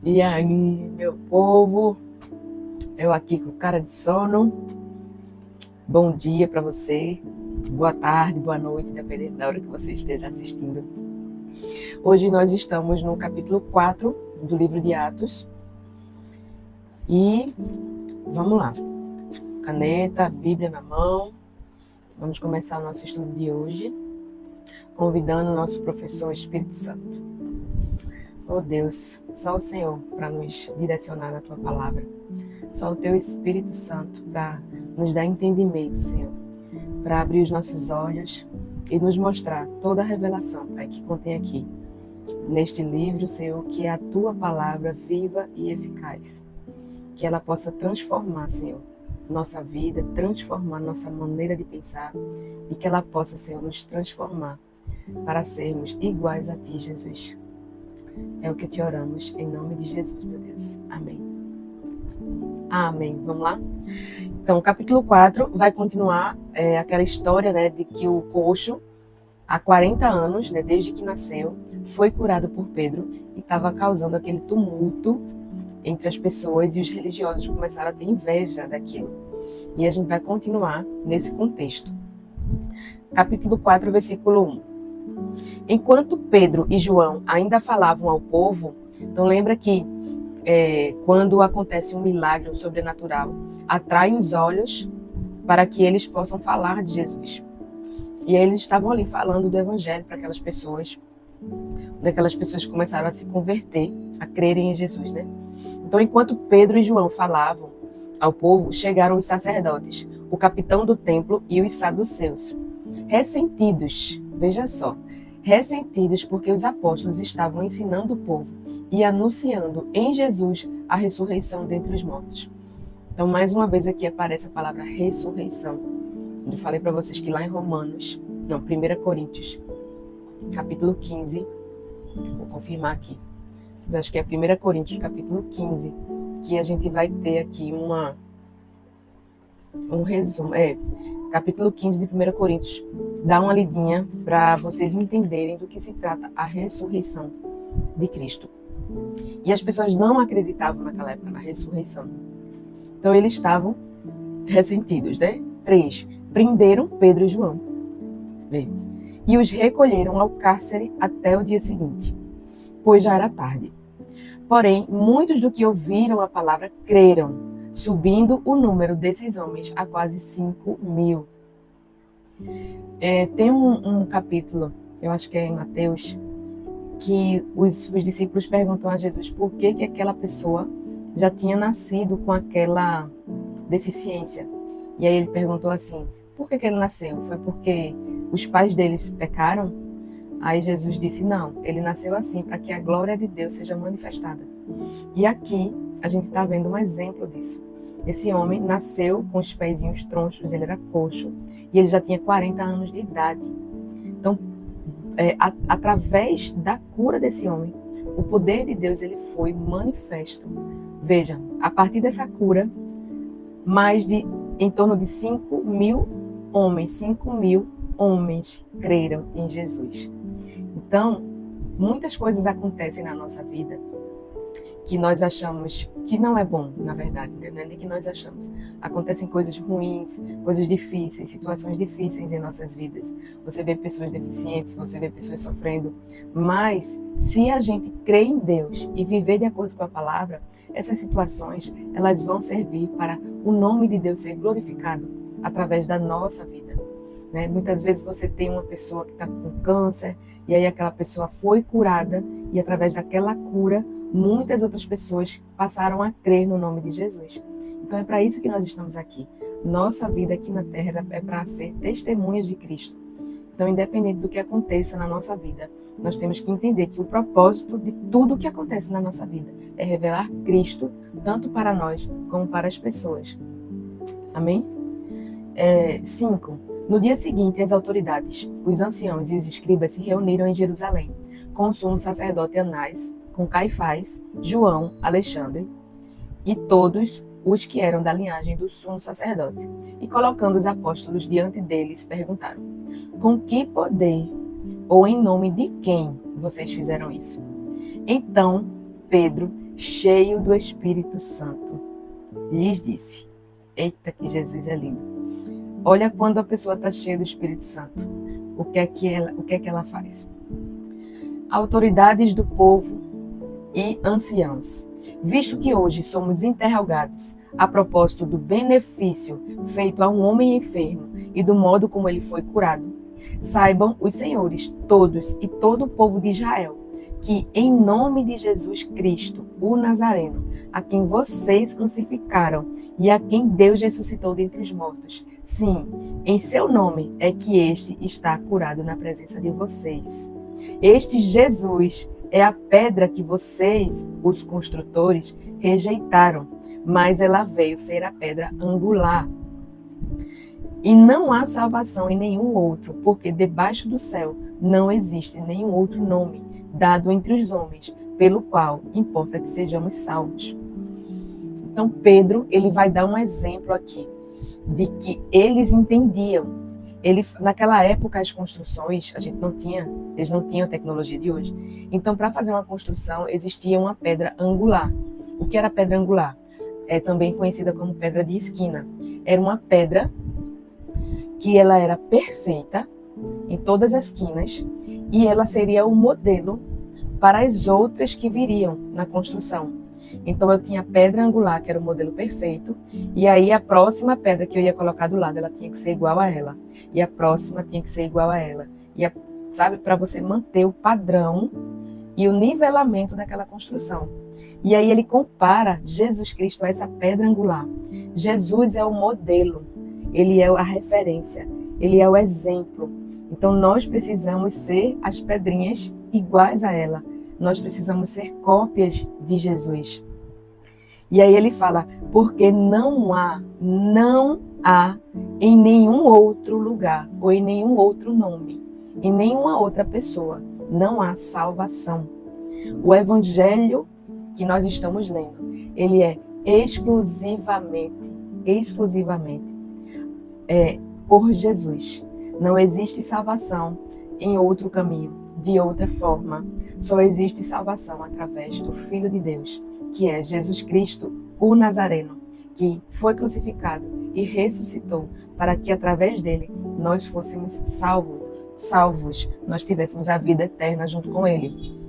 E aí, meu povo, eu aqui com cara de sono. Bom dia para você, boa tarde, boa noite, dependendo da hora que você esteja assistindo. Hoje nós estamos no capítulo 4 do livro de Atos. E vamos lá, caneta, Bíblia na mão. Vamos começar o nosso estudo de hoje, convidando o nosso professor Espírito Santo. Oh Deus, só o Senhor para nos direcionar na Tua palavra. Só o Teu Espírito Santo para nos dar entendimento, Senhor. Para abrir os nossos olhos e nos mostrar toda a revelação, Pai, que contém aqui. Neste livro, Senhor, que é a Tua palavra viva e eficaz. Que ela possa transformar, Senhor, nossa vida, transformar nossa maneira de pensar. E que ela possa, Senhor, nos transformar para sermos iguais a Ti, Jesus. É o que te oramos, em nome de Jesus, meu Deus. Amém. Amém. Vamos lá? Então, o capítulo 4 vai continuar aquela história, né, de que o coxo, há 40 anos, né, desde que nasceu, foi curado por Pedro e estava causando aquele tumulto entre as pessoas, e os religiosos começaram a ter inveja daquilo. E a gente vai continuar nesse contexto. Capítulo 4, versículo 1. Enquanto Pedro e João ainda falavam ao povo, então lembra que quando acontece um milagre, um sobrenatural, atrai os olhos para que eles possam falar de Jesus. E aí eles estavam ali falando do evangelho para aquelas pessoas, daquelas pessoas que começaram a se converter, a crerem em Jesus, né? Então, enquanto Pedro e João falavam ao povo, chegaram os sacerdotes, o capitão do templo e os saduceus, ressentidos, veja só, ressentidos porque os apóstolos estavam ensinando o povo e anunciando em Jesus a ressurreição dentre os mortos. Então, mais uma vez aqui aparece a palavra ressurreição. Eu falei para vocês que lá em 1 Coríntios, capítulo 15, vou confirmar aqui, mas acho que é 1 Coríntios, capítulo 15, que a gente vai ter aqui um resumo, capítulo 15 de 1 Coríntios, dá uma lidinha para vocês entenderem do que se trata a ressurreição de Cristo. E as pessoas não acreditavam naquela época na ressurreição. Então eles estavam ressentidos, né? 3. Prenderam Pedro e João. E os recolheram ao cárcere até o dia seguinte, pois já era tarde. Porém, muitos do que ouviram a palavra creram, subindo o número desses homens a quase 5.000. Tem um capítulo, eu acho que é em Mateus, que os discípulos perguntam a Jesus por que aquela pessoa já tinha nascido com aquela deficiência. E aí ele perguntou assim, por que ele nasceu? Foi porque os pais deles pecaram? Aí Jesus disse, não, ele nasceu assim, para que a glória de Deus seja manifestada. E aqui a gente está vendo um exemplo disso. Esse homem nasceu com os pezinhos tronchos, ele era coxo, e ele já tinha 40 anos de idade. Então, através da cura desse homem, o poder de Deus ele foi manifesto. Veja, a partir dessa cura, em torno de 5.000 homens creram em Jesus. Então, muitas coisas acontecem na nossa vida que nós achamos que não é bom, na verdade, né? Não é nem que nós achamos. Acontecem coisas ruins, coisas difíceis, situações difíceis em nossas vidas. Você vê pessoas deficientes, você vê pessoas sofrendo, mas se a gente crê em Deus e viver de acordo com a palavra, essas situações, elas vão servir para o nome de Deus ser glorificado através da nossa vida. Né? Muitas vezes você tem uma pessoa que está com câncer e aí aquela pessoa foi curada e através daquela cura muitas outras pessoas passaram a crer no nome de Jesus. Então é para isso que nós estamos aqui. Nossa vida aqui na Terra é para ser testemunhas de Cristo. Então, independente do que aconteça na nossa vida, nós temos que entender que o propósito de tudo o que acontece na nossa vida é revelar Cristo, tanto para nós como para as pessoas. Amém? 5. No dia seguinte, as autoridades, os anciãos e os escribas se reuniram em Jerusalém, com o sumo sacerdote Anás, com Caifás, João, Alexandre e todos os que eram da linhagem do sumo sacerdote. E colocando os apóstolos diante deles, perguntaram, com que poder ou em nome de quem vocês fizeram isso? Então Pedro, cheio do Espírito Santo, lhes disse: eita, que Jesus é lindo. Olha quando a pessoa está cheia do Espírito Santo, o que é que ela faz? Autoridades do povo e anciãos, visto que hoje somos interrogados a propósito do benefício feito a um homem enfermo e do modo como ele foi curado, saibam os senhores todos e todo o povo de Israel que, em nome de Jesus Cristo, o Nazareno, a quem vocês crucificaram e a quem Deus ressuscitou dentre os mortos, sim, em seu nome é que este está curado na presença de vocês. Este Jesus é a pedra que vocês, os construtores, rejeitaram, mas ela veio ser a pedra angular. E não há salvação em nenhum outro, porque debaixo do céu não existe nenhum outro nome dado entre os homens, pelo qual importa que sejamos salvos. Então Pedro, ele vai dar um exemplo aqui de que eles entendiam. Naquela época as construções, eles não tinham a tecnologia de hoje. Então, para fazer uma construção existia uma pedra angular. O que era pedra angular? É também conhecida como pedra de esquina. Era uma pedra que ela era perfeita em todas as esquinas e ela seria o modelo para as outras que viriam na construção. Então eu tinha a pedra angular, que era o modelo perfeito, e aí a próxima pedra que eu ia colocar do lado, ela tinha que ser igual a ela, e a próxima tinha que ser igual a ela, sabe, para você manter o padrão e o nivelamento daquela construção. E aí ele compara Jesus Cristo a essa pedra angular. Jesus é o modelo, ele é a referência, ele é o exemplo. Então nós precisamos ser as pedrinhas iguais a ela. Nós precisamos ser cópias de Jesus. E aí ele fala, porque não há em nenhum outro lugar, ou em nenhum outro nome, em nenhuma outra pessoa, não há salvação. O evangelho que nós estamos lendo, ele é exclusivamente por Jesus. Não existe salvação em outro caminho, de outra forma. Só existe salvação através do Filho de Deus, que é Jesus Cristo, o Nazareno, que foi crucificado e ressuscitou para que através dele nós fôssemos salvos, nós tivéssemos a vida eterna junto com ele.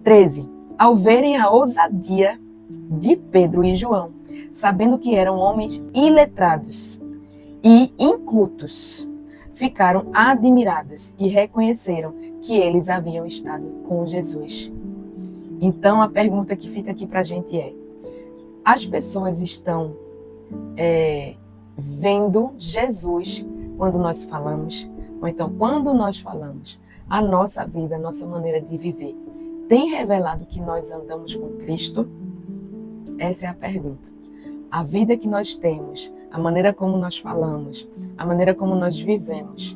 13. Ao verem a ousadia de Pedro e João, sabendo que eram homens iletrados e incultos, ficaram admirados e reconheceram que eles haviam estado com Jesus. Então a pergunta que fica aqui para a gente é: as pessoas estão vendo Jesus quando nós falamos? Ou então, quando nós falamos, a nossa vida, a nossa maneira de viver, tem revelado que nós andamos com Cristo? Essa é a pergunta. A vida que nós temos, a maneira como nós falamos, a maneira como nós vivemos,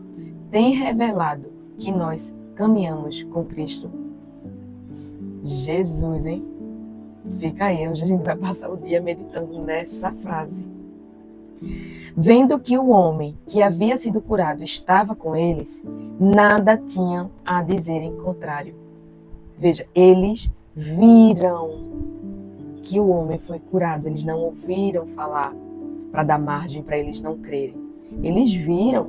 tem revelado que nós caminhamos com Cristo? Jesus, hein? Fica aí, hoje a gente vai passar o dia meditando nessa frase. Vendo que o homem que havia sido curado estava com eles, nada tinham a dizer em contrário. Veja, eles viram que o homem foi curado, eles não ouviram falar para dar margem para eles não crerem. Eles viram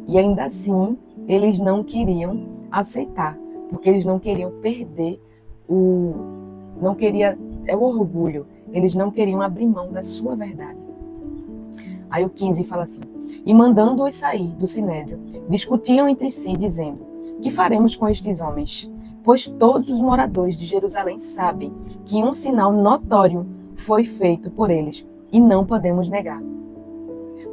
e ainda assim eles não queriam aceitar, porque eles não queriam perder o orgulho, eles não queriam abrir mão da sua verdade. Aí o 15 fala assim: e mandando-os sair do sinédrio, discutiam entre si, dizendo: que faremos com estes homens? Pois todos os moradores de Jerusalém sabem que um sinal notório foi feito por eles, e não podemos negar.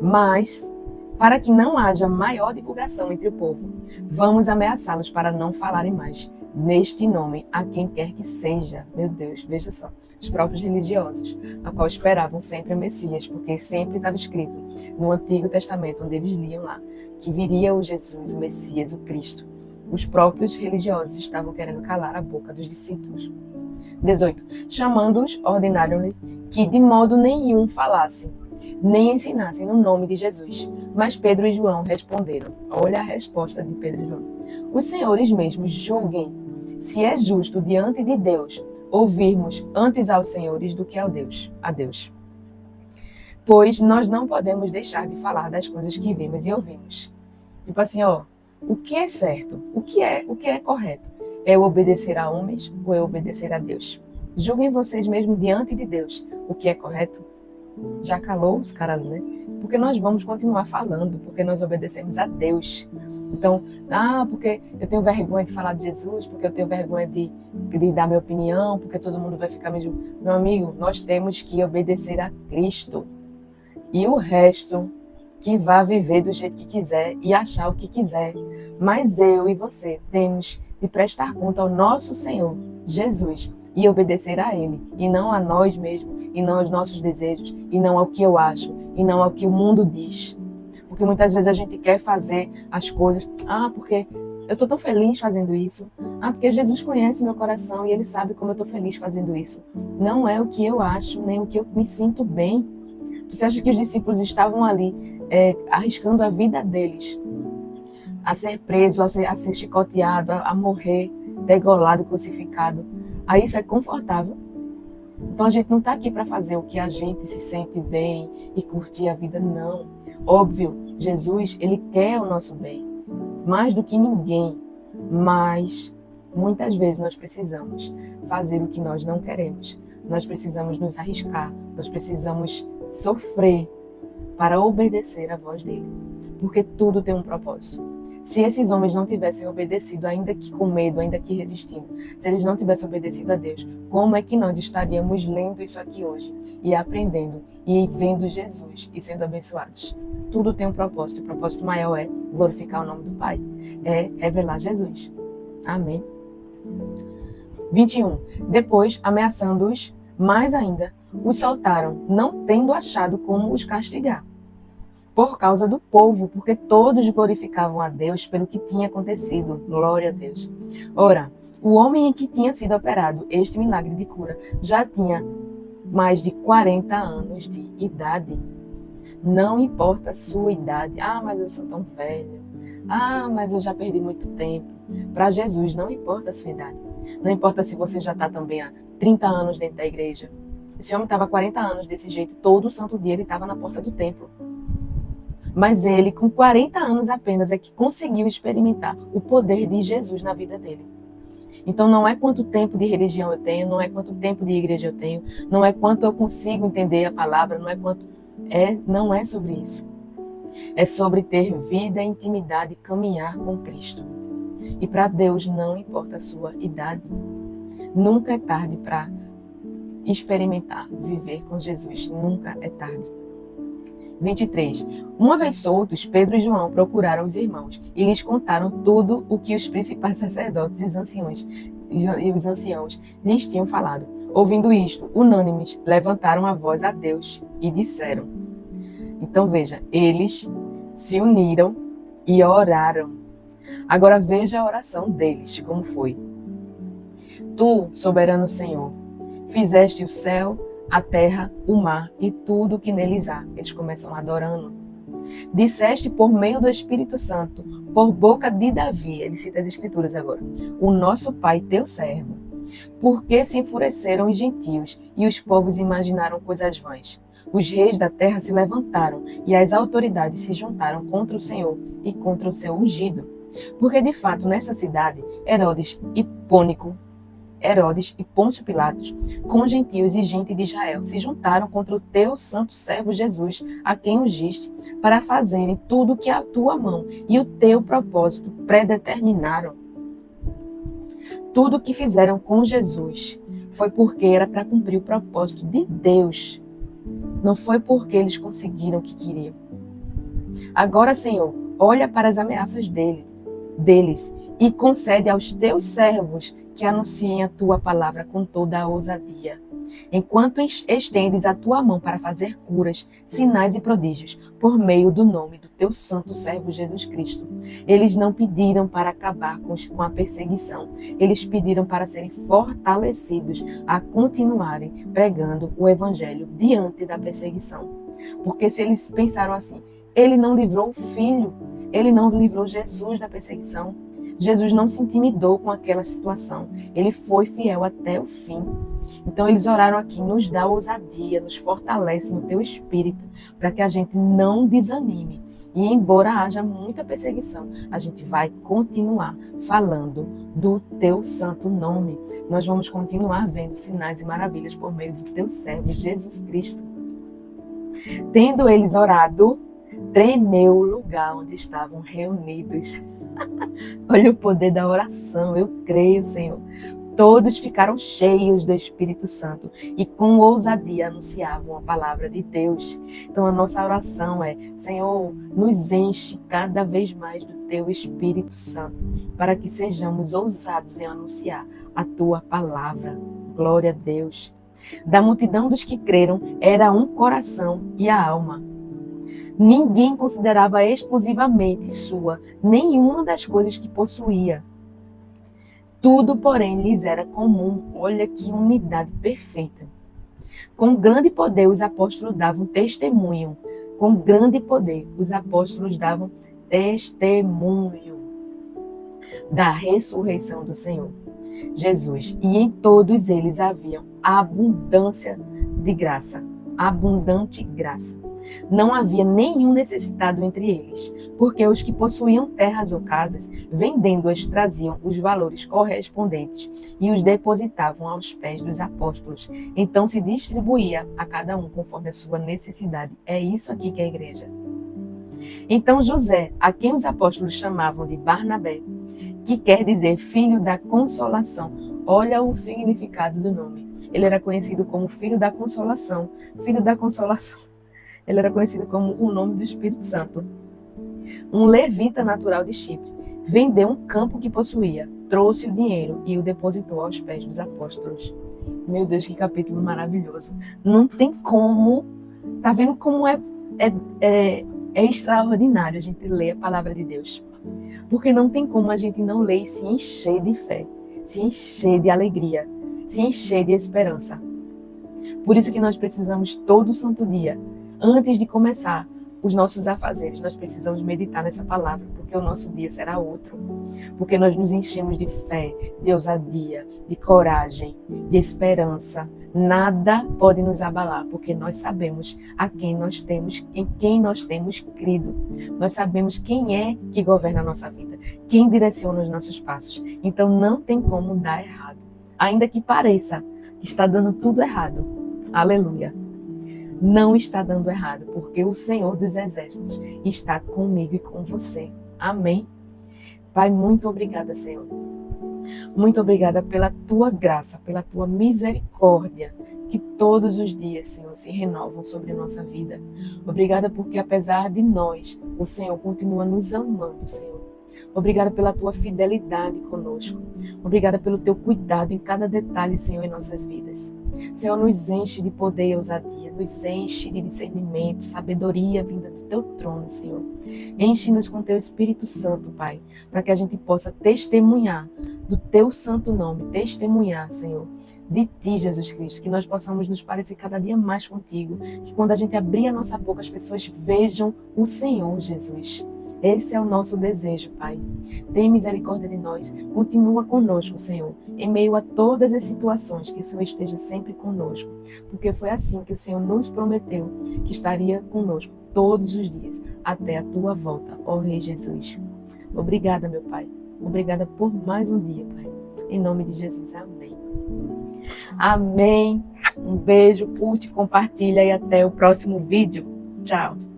Mas, para que não haja maior divulgação entre o povo, vamos ameaçá-los para não falarem mais neste nome a quem quer que seja. Meu Deus, veja só, os próprios religiosos, a qual esperavam sempre o Messias, porque sempre estava escrito no Antigo Testamento, onde eles liam lá, que viria o Jesus, o Messias, o Cristo. Os próprios religiosos estavam querendo calar a boca dos discípulos. 18. Chamando-os, ordenaram-lhe que de modo nenhum falassem, nem ensinassem no nome de Jesus. Mas Pedro e João responderam. Olha a resposta de Pedro e João. Os senhores mesmos julguem se é justo diante de Deus ouvirmos antes aos senhores do que a Deus. Pois nós não podemos deixar de falar das coisas que vimos e ouvimos. Tipo assim, o que é certo? O que é correto? É eu obedecer a homens ou é obedecer a Deus? Julguem vocês mesmos diante de Deus o que é correto. Já calou os caras ali, né? Porque nós vamos continuar falando, porque nós obedecemos a Deus. Então, porque eu tenho vergonha de falar de Jesus, porque eu tenho vergonha de dar minha opinião, porque todo mundo vai ficar me julgando. Meu amigo, nós temos que obedecer a Cristo. E o resto, que vá viver do jeito que quiser e achar o que quiser. Mas eu e você temos de prestar conta ao nosso Senhor, Jesus, e obedecer a Ele, e não a nós mesmos, e não aos nossos desejos, e não ao que eu acho, e não ao que o mundo diz. Porque muitas vezes a gente quer fazer as coisas, porque eu estou tão feliz fazendo isso, porque Jesus conhece meu coração e Ele sabe como eu estou feliz fazendo isso. Não é o que eu acho, nem o que eu me sinto bem. Você acha que os discípulos estavam ali arriscando a vida deles a ser preso, a ser chicoteado, a morrer, degolado, crucificado? Aí isso é confortável? Então a gente não está aqui para fazer o que a gente se sente bem e curtir a vida, não. Óbvio, Jesus, Ele quer o nosso bem, mais do que ninguém, mas muitas vezes nós precisamos fazer o que nós não queremos. Nós precisamos nos arriscar, nós precisamos sofrer para obedecer à voz dele, porque tudo tem um propósito. Se esses homens não tivessem obedecido, ainda que com medo, ainda que resistindo, se eles não tivessem obedecido a Deus, como é que nós estaríamos lendo isso aqui hoje e aprendendo e vendo Jesus e sendo abençoados? Tudo tem um propósito, e o propósito maior é glorificar o nome do Pai, é revelar Jesus. Amém. 21. Depois, ameaçando-os mais ainda, os soltaram, não tendo achado como os castigar, por causa do povo, porque todos glorificavam a Deus pelo que tinha acontecido. Glória a Deus. Ora, o homem em que tinha sido operado este milagre de cura já tinha mais de 40 anos de idade. Não importa a sua idade. Mas eu sou tão velha. Mas eu já perdi muito tempo. Para Jesus, não importa a sua idade. Não importa se você já está também há 30 anos dentro da igreja. Esse homem estava há 40 anos desse jeito. Todo santo dia ele estava na porta do templo. Mas ele, com 40 anos apenas, é que conseguiu experimentar o poder de Jesus na vida dele. Então não é quanto tempo de religião eu tenho, não é quanto tempo de igreja eu tenho, não é quanto eu consigo entender a palavra, não é sobre isso. É sobre ter vida, intimidade e caminhar com Cristo. E para Deus não importa a sua idade. Nunca é tarde para experimentar, viver com Jesus. Nunca é tarde. 23. Uma vez soltos, Pedro e João procuraram os irmãos e lhes contaram tudo o que os principais sacerdotes e os anciãos lhes tinham falado. Ouvindo isto, unânimes, levantaram a voz a Deus e disseram. Então veja, eles se uniram e oraram. Agora veja a oração deles, como foi. Tu, soberano Senhor, fizeste o céu, a terra, o mar e tudo o que neles há. Eles começam adorando. Disseste por meio do Espírito Santo, por boca de Davi, ele cita as Escrituras agora, o nosso Pai, teu servo. Porque se enfureceram os gentios e os povos imaginaram coisas vãs. Os reis da terra se levantaram e as autoridades se juntaram contra o Senhor e contra o seu ungido. Porque de fato nessa cidade, Herodes e Pôncio Pilatos, com gentios e gente de Israel, se juntaram contra o teu santo servo Jesus, a quem ungiste, para fazerem tudo o que a tua mão e o teu propósito predeterminaram. Tudo o que fizeram com Jesus foi porque era para cumprir o propósito de Deus. Não foi porque eles conseguiram o que queriam. Agora, Senhor, olha para as ameaças deles e concede aos teus servos que anunciem a tua palavra com toda a ousadia. Enquanto estendes a tua mão para fazer curas, sinais e prodígios, por meio do nome do teu santo servo Jesus Cristo. Eles não pediram para acabar com a perseguição. Eles pediram para serem fortalecidos a continuarem pregando o evangelho diante da perseguição. Porque se eles pensaram assim, ele não livrou o filho, ele não livrou Jesus da perseguição. Jesus não se intimidou com aquela situação. Ele foi fiel até o fim. Então eles oraram aqui: nos dá ousadia, nos fortalece no teu espírito, para que a gente não desanime. E embora haja muita perseguição, a gente vai continuar falando do teu santo nome. Nós vamos continuar vendo sinais e maravilhas por meio do teu servo Jesus Cristo. Tendo eles orado, tremeu o lugar onde estavam reunidos. Olha o poder da oração, eu creio, Senhor. Todos ficaram cheios do Espírito Santo e com ousadia anunciavam a palavra de Deus. Então a nossa oração é: Senhor, nos enche cada vez mais do teu Espírito Santo, para que sejamos ousados em anunciar a tua palavra. Glória a Deus. Da multidão dos que creram era um coração e a alma. Ninguém considerava exclusivamente sua nenhuma das coisas que possuía. Tudo, porém, lhes era comum. Olha que unidade perfeita. Com grande poder, os apóstolos davam testemunho. Com grande poder, os apóstolos davam testemunho da ressurreição do Senhor Jesus. E em todos eles havia abundância de graça. Abundante graça. Não havia nenhum necessitado entre eles, porque os que possuíam terras ou casas, vendendo-as, traziam os valores correspondentes e os depositavam aos pés dos apóstolos. Então se distribuía a cada um conforme a sua necessidade. É isso aqui que é a igreja. Então José, a quem os apóstolos chamavam de Barnabé, que quer dizer filho da consolação, olha o significado do nome. Ele era conhecido como filho da consolação. Filho da consolação. Ele era conhecido como o nome do Espírito Santo. Um levita natural de Chipre vendeu um campo que possuía, trouxe o dinheiro e o depositou aos pés dos apóstolos. Meu Deus, que capítulo maravilhoso. Não tem como. Tá vendo como é extraordinário a gente ler a palavra de Deus? Porque não tem como a gente não ler e se encher de fé, se encher de alegria, se encher de esperança. Por isso que nós precisamos todo santo dia, antes de começar os nossos afazeres, nós precisamos meditar nessa palavra, porque o nosso dia será outro. Porque nós nos enchemos de fé, de ousadia, de coragem, de esperança. Nada pode nos abalar, porque nós sabemos em quem nós temos crido. Nós sabemos quem é que governa a nossa vida, quem direciona os nossos passos. Então não tem como dar errado. Ainda que pareça que está dando tudo errado. Aleluia. Não está dando errado, porque o Senhor dos Exércitos está comigo e com você. Amém? Pai, muito obrigada, Senhor. Muito obrigada pela tua graça, pela tua misericórdia, que todos os dias, Senhor, se renovam sobre a nossa vida. Obrigada porque, apesar de nós, o Senhor continua nos amando, Senhor. Obrigada pela tua fidelidade conosco. Obrigada pelo teu cuidado em cada detalhe, Senhor, em nossas vidas. Senhor, nos enche de poder e ousadia, nos enche de discernimento, sabedoria vinda do teu trono, Senhor. Enche-nos com teu Espírito Santo, Pai, para que a gente possa testemunhar do teu santo nome, testemunhar, Senhor, de ti, Jesus Cristo, que nós possamos nos parecer cada dia mais contigo, que quando a gente abrir a nossa boca, as pessoas vejam o Senhor, Jesus. Esse é o nosso desejo, Pai. Tem misericórdia de nós. Continua conosco, Senhor, em meio a todas as situações, que o Senhor esteja sempre conosco. Porque foi assim que o Senhor nos prometeu que estaria conosco todos os dias, até a tua volta, ó Rei Jesus. Obrigada, meu Pai. Obrigada por mais um dia, Pai. Em nome de Jesus, amém. Amém. Um beijo, curte, compartilha e até o próximo vídeo. Tchau.